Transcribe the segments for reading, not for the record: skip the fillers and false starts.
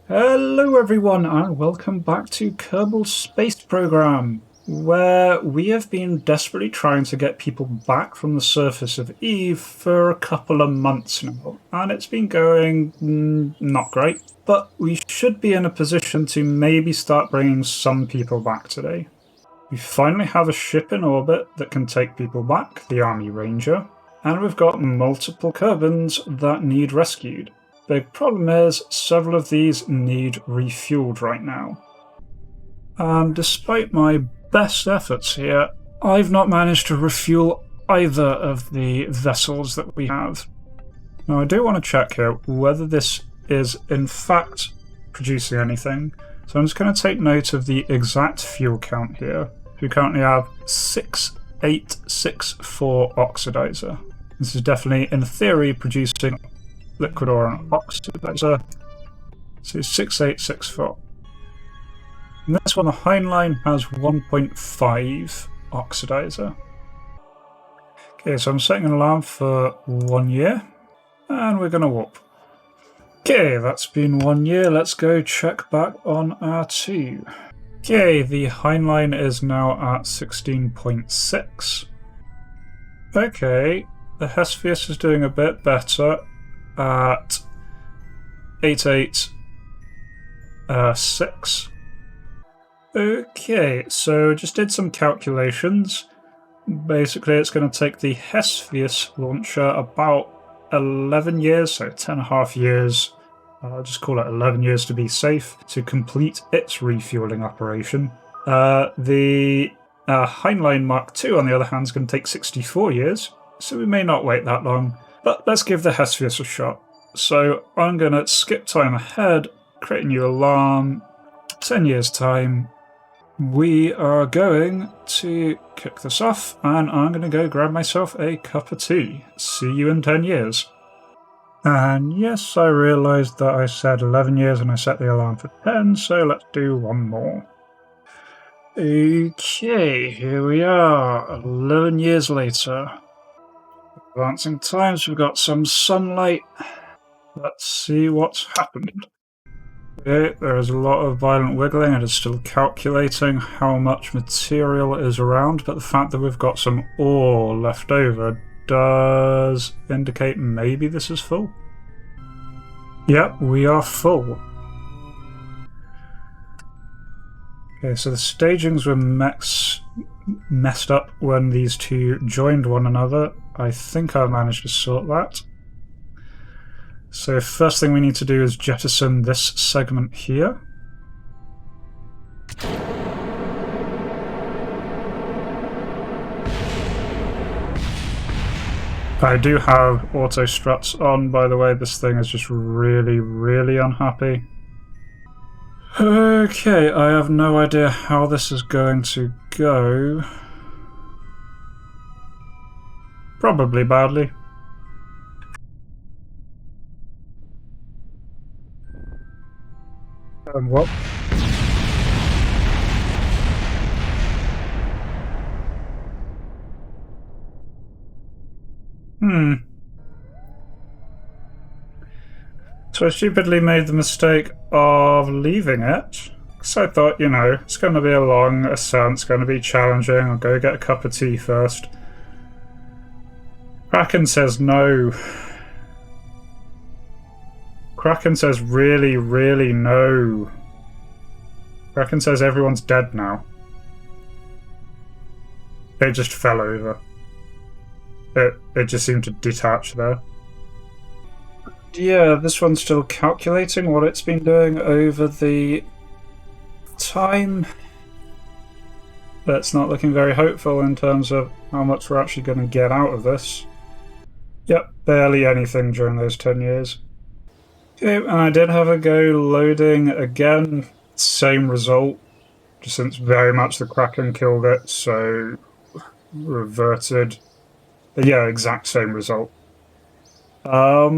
Hello everyone and welcome back to Kerbal Space Program, where we have been desperately trying to get people back from the surface of Eve for a couple of months now, and it's been going not great, but we should be in a position to maybe start bringing some people back today. We finally have a ship in orbit that can take people back, the Army Ranger, and we've got multiple Kerbins that need rescued. Big problem is, several of these need refueled right now. And despite my best efforts here, I've not managed to refuel either of the vessels that we have. Now I do want to check here whether this is in fact producing anything. So I'm just going to take note of the exact fuel count here. We currently have 6864 oxidizer. This is definitely, in theory, producing liquid or an oxidizer. So 6864. And this one, the Heinlein, has 1.5 oxidizer. Okay, so I'm setting an alarm for 1 year, and we're going to warp. Okay, that's been 1 year. Let's go check back on R2. Okay, the Heinlein is now at 16.6. Okay, the Hesphius is doing a bit better at 886. Okay, so just did some calculations. Basically, it's going to take the Hesphius launcher about 11 years, so 10.5 years. I'll just call it 11 years to be safe, to complete its refueling operation. The Heinlein Mark II, on the other hand, is going to take 64 years, so we may not wait that long. But let's give the Hesphius a shot. So I'm going to skip time ahead, create a new alarm, 10 years time. We are going to kick this off, and I'm going to go grab myself a cup of tea. See you in 10 years. And yes, I realised that I said 11 years and I set the alarm for 10, so let's do one more. Okay, here we are, 11 years later. Advancing times, we've got some sunlight. Let's see what's happened. Okay, there is a lot of violent wiggling. It is still calculating how much material is around, but the fact that we've got some ore left over does indicate maybe this is full. Yep, we are full. Okay, so the stagings were messed up when these two joined one another. I think I managed to sort that. So first thing we need to do is jettison this segment here. I do have auto struts on, by the way. This thing is just really, really unhappy. Okay, I have no idea how this is going to go. Probably badly. What? So I stupidly made the mistake of leaving it. Because I thought, you know, it's going to be a long ascent, it's going to be challenging, I'll go get a cup of tea first. Kraken says no. Kraken says really, really no. Kraken says everyone's dead now. They just fell over. It just seemed to detach there. Yeah, this one's still calculating what it's been doing over the time. That's not looking very hopeful in terms of how much we're actually going to get out of this. Yep, barely anything during those 10 years. Okay, and I did have a go loading again. Same result, just since very much the Kraken killed it, so reverted. But yeah, exact same result. I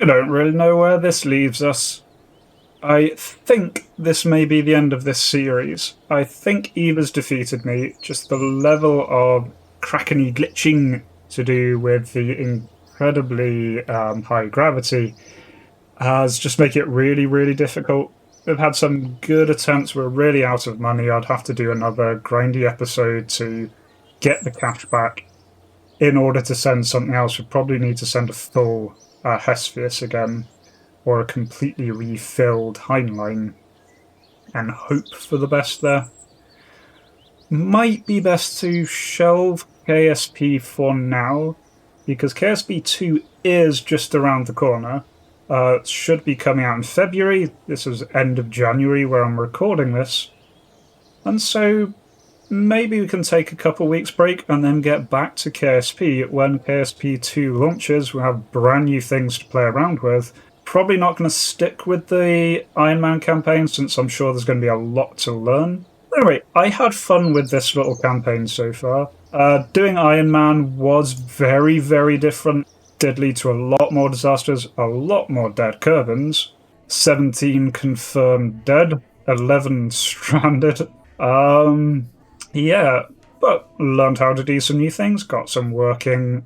don't really know where this leaves us. I think this may be the end of this series. I think Eve has defeated me. Just the level of Krakeny glitching to do with the incredibly high gravity. It's just make it really, really difficult. We've had some good attempts. We're really out of money. I'd have to do another grindy episode to get the cash back. In order to send something else, we'd probably need to send a full Hesphius again, or a completely refilled Heinlein, and hope for the best there. Might be best to shelve KSP for now, because KSP 2 is just around the corner. It should be coming out in February. This is end of January where I'm recording this. And so maybe we can take a couple weeks break and then get back to KSP when KSP 2 launches. We'll have brand new things to play around with. Probably not going to stick with the Ironman campaign since I'm sure there's going to be a lot to learn. Anyway, I had fun with this little campaign so far. Doing Ironman was very, very different. Did lead to a lot more disasters, a lot more dead Kerbins. 17 confirmed dead, 11 stranded. Yeah, but learned how to do some new things, got some working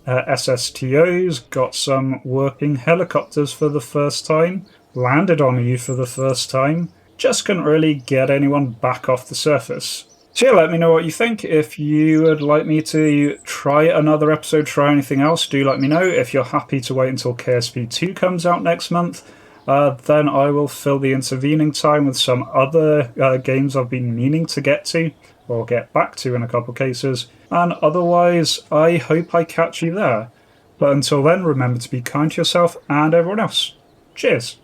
SSTOs, got some working helicopters for the first time, landed on Eve for the first time, just couldn't really get anyone back off the surface. So yeah, let me know what you think. If you would like me to try another episode, try anything else, do let me know. If you're happy to wait until KSP 2 comes out next month, then I will fill the intervening time with some other games I've been meaning to get to, or get back to in a couple cases. And otherwise, I hope I catch you there. But until then, remember to be kind to yourself and everyone else. Cheers!